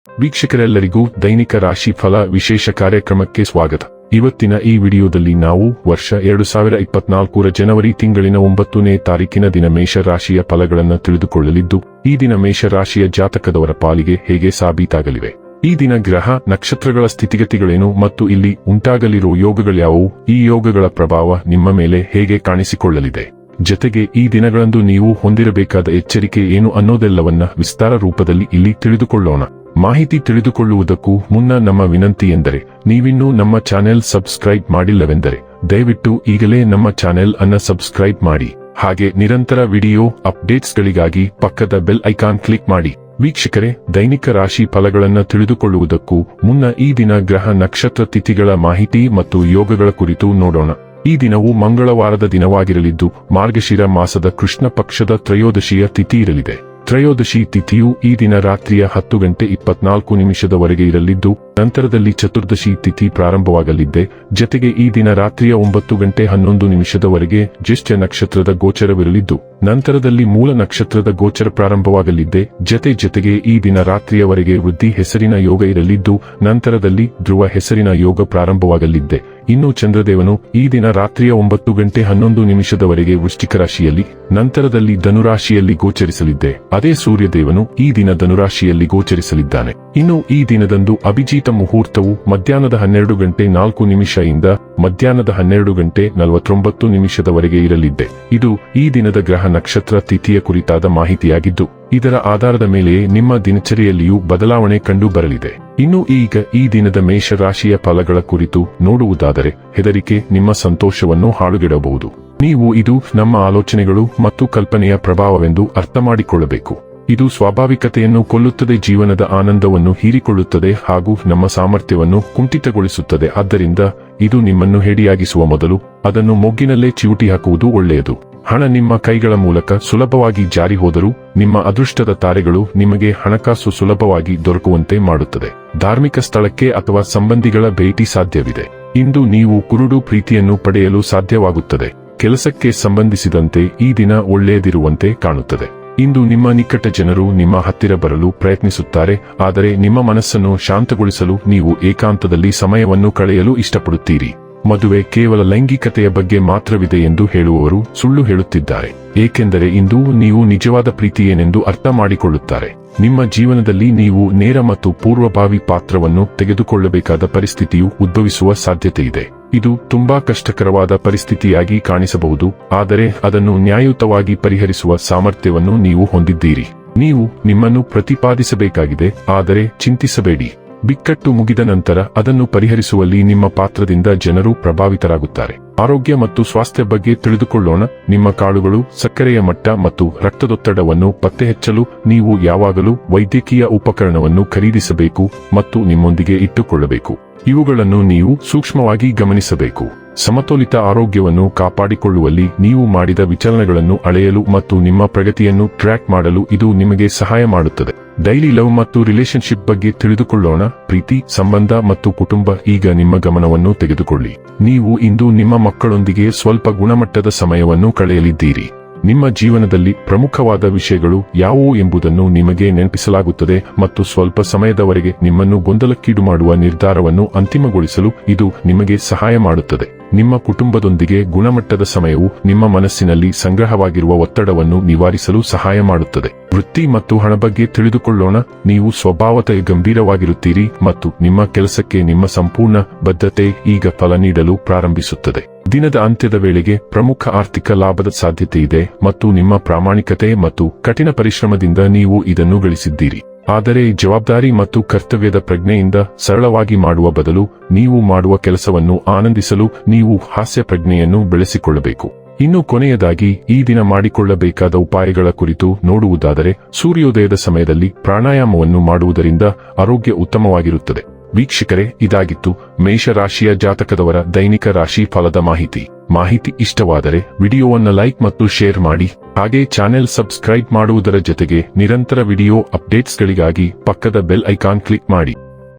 ವೀಕ್ಷಕರೆಲ್ಲರಿಗೂ ದೈನಿಕ ರಾಶಿ ಫಲ ವಿಶೇಷ ಕಾರ್ಯಕ್ರಮಕ್ಕೆ ಸ್ವಾಗತ. ಇವತ್ತಿನ ಈ ವಿಡಿಯೋದಲ್ಲಿ ನಾವು ವರ್ಷ 2024 ಜನವರಿ ತಿಂಗಳಿನ 9ನೇ ತಾರೀಕಿನ ದಿನ ಮೇಷ ರಾಶಿಯ ಫಲಗಳನ್ನು ತಿಳಿದುಕೊಳ್ಳಲಿದ್ದು, ಈ ದಿನ ಮೇಷ ರಾಶಿಯ ಜಾತಕದವರ ಪಾಲಿಗೆ ಹೇಗೆ ಸಾಬೀತಾಗಲಿವೆ, ಈ ದಿನ ಗ್ರಹ ನಕ್ಷತ್ರಗಳ ಸ್ಥಿತಿಗತಿಗಳೇನು ಮತ್ತು ಇಲ್ಲಿ ಉಂಟಾಗಲಿರುವ ಯೋಗಗಳ್ಯಾವುವು, ಈ ಯೋಗಗಳ ಪ್ರಭಾವ ನಿಮ್ಮ ಮೇಲೆ ಹೇಗೆ ಕಾಣಿಸಿಕೊಳ್ಳಲಿದೆ, ಜತೆಗೆ ಈ ದಿನಗಳಂದು ನೀವು ಹೊಂದಿರಬೇಕಾದ ಎಚ್ಚರಿಕೆ ಏನು ಅನ್ನೋದೆಲ್ಲವನ್ನ ವಿಸ್ತಾರ ರೂಪದಲ್ಲಿ ಇಲ್ಲಿ ತಿಳಿದುಕೊಳ್ಳೋಣ. ಮಾಹಿತಿ ತಿಳಿದುಕೊಳ್ಳುವುದಕ್ಕೂ ಮುನ್ನ ನಮ್ಮ ವಿನಂತಿ ಎಂದರೆ, ನೀವಿನ್ನೂ ನಮ್ಮ ಚಾನೆಲ್ ಸಬ್ಸ್ಕ್ರೈಬ್ ಮಾಡಿಲ್ಲವೆಂದರೆ ದಯವಿಟ್ಟು ಈಗಲೇ ನಮ್ಮ ಚಾನೆಲ್ ಅನ್ನು ಸಬ್ಸ್ಕ್ರೈಬ್ ಮಾಡಿ. ಹಾಗೆ ನಿರಂತರ ವಿಡಿಯೋ ಅಪ್ಡೇಟ್ಸ್ಗಳಿಗಾಗಿ ಪಕ್ಕದ ಬೆಲ್ ಐಕಾನ್ ಕ್ಲಿಕ್ ಮಾಡಿ. ವೀಕ್ಷಕರೇ, ದೈನಿಕ ರಾಶಿ ಫಲಗಳನ್ನು ತಿಳಿದುಕೊಳ್ಳುವುದಕ್ಕೂ ಮುನ್ನ ಈ ದಿನ ಗ್ರಹ ನಕ್ಷತ್ರ ತಿಥಿಗಳ ಮಾಹಿತಿ ಮತ್ತು ಯೋಗಗಳ ಕುರಿತು ನೋಡೋಣ. ಈ ದಿನವು ಮಂಗಳವಾರದ ದಿನವಾಗಿರಲಿದ್ದು, ಮಾರ್ಗಶಿರ ಮಾಸದ ಕೃಷ್ಣ ಪಕ್ಷದ ತ್ರಯೋದಶಿಯ ತಿಥಿ ಇರಲಿದೆ. ತ್ರಯೋದಶಿ ತಿಥಿಯು ಈ ದಿನ ರಾತ್ರಿಯ 10:24 ಇರಲಿದ್ದು, ನಂತರದಲ್ಲಿ ಚತುರ್ದಶಿ ತಿಥಿ ಪ್ರಾರಂಭವಾಗಲಿದ್ದೆ. ಜತೆಗೆ ಈ ದಿನ ರಾತ್ರಿಯ 9:11 ಜ್ಯೇಷ್ಠ ನಕ್ಷತ್ರದ ಗೋಚರವಿರಲಿದ್ದು, ನಂತರದಲ್ಲಿ ಮೂಲ ನಕ್ಷತ್ರದ ಗೋಚರ ಪ್ರಾರಂಭವಾಗಲಿದ್ದೆ. ಜತೆಗೆ ಈ ದಿನ ರಾತ್ರಿಯವರೆಗೆ ವೃದ್ಧಿ ಹೆಸರಿನ ಯೋಗ ಇರಲಿದ್ದು, ನಂತರದಲ್ಲಿ ಧ್ರುವ ಹೆಸರಿನ ಯೋಗ ಪ್ರಾರಂಭವಾಗಲಿದ್ದೆ. ಇನ್ನು ಚಂದ್ರದೇವನು ಈ ದಿನ ರಾತ್ರಿಯ 9:11 ವೃಶ್ಚಿಕ ರಾಶಿಯಲ್ಲಿ, ನಂತರದಲ್ಲಿ ಧನುರಾಶಿಯಲ್ಲಿ ಗೋಚರಿಸಲಿದ್ದೆ. ಅದೇ ಸೂರ್ಯದೇವನು ಈ ದಿನ ಧನುರಾಶಿಯಲ್ಲಿ ಗೋಚರಿಸಲಿದ್ದಾನೆ. ಇನ್ನು ಈ ದಿನದಂದು ಅಭಿಜಿತ ಮುಹೂರ್ತವು ಮಧ್ಯಾಹ್ನದ 12:04 ಇಂದ ಮಧ್ಯಾಹ್ನದ 12:49 ಇರಲಿದ್ದೆ. ಇದು ಈ ದಿನದ ಗ್ರಹ ನಕ್ಷತ್ರ ತಿಥಿಯ ಕುರಿತಾದ ಮಾಹಿತಿಯಾಗಿದ್ದು, ಇದರ ಆಧಾರದ ಮೇಲೆಯೇ ನಿಮ್ಮ ದಿನಚರಿಯಲ್ಲಿಯೂ ಬದಲಾವಣೆ ಕಂಡು ಬರಲಿದೆ. ಇನ್ನು ಈಗ ಈ ದಿನದ ಮೇಷ ರಾಶಿಯ ಫಲಗಳ ಕುರಿತು ನೋಡುವುದಾದರೆ, ಹೆದರಿಕೆ ನಿಮ್ಮ ಸಂತೋಷವನ್ನು ಹಾಳುಗೆಡಬಹುದು. ನೀವು ಇದು ನಮ್ಮ ಆಲೋಚನೆಗಳು ಮತ್ತು ಕಲ್ಪನೆಯ ಪ್ರಭಾವವೆಂದು ಅರ್ಥ ಮಾಡಿಕೊಳ್ಳಬೇಕು. ಇದು ಸ್ವಾಭಾವಿಕತೆಯನ್ನು ಕೊಲ್ಲುತ್ತದೆ, ಜೀವನದ ಆನಂದವನ್ನು ಹೀರಿಕೊಳ್ಳುತ್ತದೆ ಹಾಗೂ ನಮ್ಮ ಸಾಮರ್ಥ್ಯವನ್ನು ಕುಂಠಿತಗೊಳಿಸುತ್ತದೆ. ಆದ್ದರಿಂದ ಇದು ನಿಮ್ಮನ್ನು ಹೇಡಿಯಾಗಿಸುವ ಮೊದಲು ಅದನ್ನು ಮೊಗ್ಗಿನಲ್ಲೇ ಚಿವುಟಿ ಹಾಕುವುದು ಒಳ್ಳೆಯದು. ಹಣ ನಿಮ್ಮ ಕೈಗಳ ಮೂಲಕ ಸುಲಭವಾಗಿ ಜಾರಿ ಹೋದರೂ ನಿಮ್ಮ ಅದೃಷ್ಟದ ತಾರೆಗಳು ನಿಮಗೆ ಹಣಕಾಸು ಸುಲಭವಾಗಿ ದೊರಕುವಂತೆ ಮಾಡುತ್ತದೆ. ಧಾರ್ಮಿಕ ಸ್ಥಳಕ್ಕೆ ಅಥವಾ ಸಂಬಂಧಿಗಳ ಭೇಟಿ ಸಾಧ್ಯವಿದೆ. ಇಂದು ನೀವು ಕುರುಡು ಪ್ರೀತಿಯನ್ನು ಪಡೆಯಲು ಸಾಧ್ಯವಾಗುತ್ತದೆ. ಕೆಲಸಕ್ಕೆ ಸಂಬಂಧಿಸಿದಂತೆ ಈ ದಿನ ಒಳ್ಳೆಯದಿರುವಂತೆ ಕಾಣುತ್ತದೆ. ಇಂದು ನಿಮ್ಮ ನಿಕಟ ಜನರು ನಿಮ್ಮ ಹತ್ತಿರ ಬರಲು ಪ್ರಯತ್ನಿಸುತ್ತಾರೆ, ಆದರೆ ನಿಮ್ಮ ಮನಸ್ಸನ್ನು ಶಾಂತಗೊಳಿಸಲು ನೀವು ಏಕಾಂತದಲ್ಲಿ ಸಮಯವನ್ನು ಕಳೆಯಲು ಇಷ್ಟಪಡುತ್ತೀರಿ. ಮದುವೆ ಕೇವಲ ಲೈಂಗಿಕತೆಯ ಬಗ್ಗೆ ಮಾತ್ರವಿದೆ ಎಂದು ಹೇಳುವವರು ಸುಳ್ಳು ಹೇಳುತ್ತಿದ್ದಾರೆ, ಏಕೆಂದರೆ ಇಂದು ನೀವು ನಿಜವಾದ ಪ್ರೀತಿ ಏನೆಂದು ಅರ್ಥ ಮಾಡಿಕೊಳ್ಳುತ್ತಾರೆ. ನಿಮ್ಮ ಜೀವನದಲ್ಲಿ ನೀವು ನೇರ ಮತ್ತು ಪೂರ್ವಭಾವಿ ಪಾತ್ರವನ್ನು ತೆಗೆದುಕೊಳ್ಳಬೇಕಾದ ಪರಿಸ್ಥಿತಿಯು ಉದ್ಭವಿಸುವ ಸಾಧ್ಯತೆಯಿದೆ. ಇದು ತುಂಬಾ ಕಷ್ಟಕರವಾದ ಪರಿಸ್ಥಿತಿಯಾಗಿ ಕಾಣಿಸಬಹುದು, ಆದರೆ ಅದನ್ನು ನ್ಯಾಯಯುತವಾಗಿ ಪರಿಹರಿಸುವ ಸಾಮರ್ಥ್ಯವನ್ನು ನೀವು ಹೊಂದಿದ್ದೀರಿ. ನೀವು ನಿಮ್ಮನ್ನು ಪ್ರತಿಪಾದಿಸಬೇಕಾಗಿದೆ, ಆದರೆ ಚಿಂತಿಸಬೇಡಿ. ಬಿಕ್ಕಟ್ಟು ಮುಗಿದ ನಂತರ ಅದನ್ನು ಪರಿಹರಿಸುವಲ್ಲಿ ನಿಮ್ಮ ಪಾತ್ರದಿಂದ ಜನರು ಪ್ರಭಾವಿತರಾಗುತ್ತಾರೆ. ಆರೋಗ್ಯ ಮತ್ತು ಸ್ವಾಸ್ಥ್ಯ ಬಗ್ಗೆ ತಿಳಿದುಕೊಳ್ಳೋಣ. ನಿಮ್ಮ ಕಾಳುಗಳು, ಸಕ್ಕರೆಯ ಮಟ್ಟ ಮತ್ತು ರಕ್ತದೊತ್ತಡವನ್ನು ಪತ್ತೆಹಚ್ಚಲು ನೀವು ಯಾವಾಗಲೂ ವೈದ್ಯಕೀಯ ಉಪಕರಣವನ್ನು ಖರೀದಿಸಬೇಕು ಮತ್ತು ನಿಮ್ಮೊಂದಿಗೆ ಇಟ್ಟುಕೊಳ್ಳಬೇಕು. ಇವುಗಳನ್ನು ನೀವು ಸೂಕ್ಷ್ಮವಾಗಿ ಗಮನಿಸಬೇಕು. ಸಮತೋಲಿತ ಆರೋಗ್ಯವನ್ನು ಕಾಪಾಡಿಕೊಳ್ಳುವಲ್ಲಿ ನೀವು ಮಾಡಿದ ವಿಚಲನಗಳನ್ನು ಅಳೆಯಲು ಮತ್ತು ನಿಮ್ಮ ಪ್ರಗತಿಯನ್ನು ಟ್ರ್ಯಾಕ್ ಮಾಡಲು ಇದು ನಿಮಗೆ ಸಹಾಯ ಮಾಡುತ್ತದೆ. ಡೈಲಿ ಲವ್ ಮತ್ತು ರಿಲೇಶನ್ಶಿಪ್ ಬಗ್ಗೆ ತಿಳಿದುಕೊಳ್ಳೋಣ. ಪ್ರೀತಿ, ಸಂಬಂಧ ಮತ್ತು ಕುಟುಂಬ ಈಗ ನಿಮ್ಮ ಗಮನವನ್ನು ತೆಗೆದುಕೊಳ್ಳಿ. ನೀವು ಇಂದು ನಿಮ್ಮ ಮಕ್ಕಳೊಂದಿಗೆ ಸ್ವಲ್ಪ ಗುಣಮಟ್ಟದ ಸಮಯವನ್ನು ಕಳೆಯಲಿದ್ದೀರಿ. ನಿಮ್ಮ ಜೀವನದಲ್ಲಿ ಪ್ರಮುಖವಾದ ವಿಷಯಗಳು ಯಾವುವು ಎಂಬುದನ್ನು ನಿಮಗೆ ನೆನಪಿಸಲಾಗುತ್ತದೆ ಮತ್ತು ಸ್ವಲ್ಪ ಸಮಯದವರೆಗೆ ನಿಮ್ಮನ್ನು ಗೊಂದಲಕ್ಕೀಡು ಮಾಡುವ ನಿರ್ಧಾರವನ್ನು ಅಂತಿಮಗೊಳಿಸಲು ಇದು ನಿಮಗೆ ಸಹಾಯ ಮಾಡುತ್ತದೆ. ನಿಮ್ಮ ಕುಟುಂಬದೊಂದಿಗೆ ಗುಣಮಟ್ಟದ ಸಮಯವು ನಿಮ್ಮ ಮನಸ್ಸಿನಲ್ಲಿ ಸಂಗ್ರಹವಾಗಿರುವ ಒತ್ತಡವನ್ನು ನಿವಾರಿಸಲು ಸಹಾಯ ಮಾಡುತ್ತದೆ. ವೃತ್ತಿ ಮತ್ತು ಹಣ ಬಗ್ಗೆ ತಿಳಿದುಕೊಳ್ಳೋಣ. ನೀವು ಸ್ವಭಾವತಃ ಗಂಭೀರವಾಗಿರುತ್ತೀರಿ ಮತ್ತು ನಿಮ್ಮ ಕೆಲಸಕ್ಕೆ ನಿಮ್ಮ ಸಂಪೂರ್ಣ ಬದ್ಧತೆ ಈಗ ಫಲ ನೀಡಲು ಪ್ರಾರಂಭಿಸುತ್ತದೆ. ದಿನದ ಅಂತ್ಯದ ವೇಳೆಗೆ ಪ್ರಮುಖ ಆರ್ಥಿಕ ಲಾಭದ ಸಾಧ್ಯತೆ ಇದೆ ಮತ್ತು ನಿಮ್ಮ ಪ್ರಾಮಾಣಿಕತೆ ಮತ್ತು ಕಠಿಣ ಪರಿಶ್ರಮದಿಂದ ನೀವು ಇದನ್ನು ಗಳಿಸಿದ್ದೀರಿ. ಆದರೆ ಜವಾಬ್ದಾರಿ ಮತ್ತು ಕರ್ತವ್ಯದ ಪ್ರಜ್ಞೆಯಿಂದ ಸರಳವಾಗಿ ಮಾಡುವ ಬದಲು ನೀವು ಮಾಡುವ ಕೆಲಸವನ್ನು ಆನಂದಿಸಲು ನೀವು ಹಾಸ್ಯ ಪ್ರಜ್ಞೆಯನ್ನು ಬೆಳೆಸಿಕೊಳ್ಳಬೇಕು. ಇನ್ನು ಕೊನೆಯದಾಗಿ ಈ ದಿನ ಮಾಡಿಕೊಳ್ಳಬೇಕಾದ ಉಪಾಯಗಳ ಕುರಿತು ನೋಡುವುದಾದರೆ, ಸೂರ್ಯೋದಯದ ಸಮಯದಲ್ಲಿ ಪ್ರಾಣಾಯಾಮವನ್ನು ಮಾಡುವುದರಿಂದ ಆರೋಗ್ಯ ಉತ್ತಮವಾಗಿರುತ್ತದೆ. ವೀಕ್ಷಕರೇ, ಇದಾಗಿತ್ತು ಮೇಷ ರಾಶಿಯ ಜಾತಕದವರ ದೈನಿಕ ರಾಶಿ ಫಲದ ಮಾಹಿತಿ ಇಷ್ಟವಾದರೆ ವಿಡಿಯೋವನ್ನು ಲೈಕ್ ಮತ್ತು ಶೇರ್ ಮಾಡಿ. ಹಾಗೆ ಚಾನೆಲ್ ಸಬ್ಸ್ಕ್ರೈಬ್ ಮಾಡುವುದರ ಜೊತೆಗೆ ನಿರಂತರ ವಿಡಿಯೋ ಅಪ್ಡೇಟ್ಸ್ಗಳಿಗಾಗಿ ಪಕ್ಕದ ಬೆಲ್ ಐಕಾನ್ ಕ್ಲಿಕ್ ಮಾಡಿ.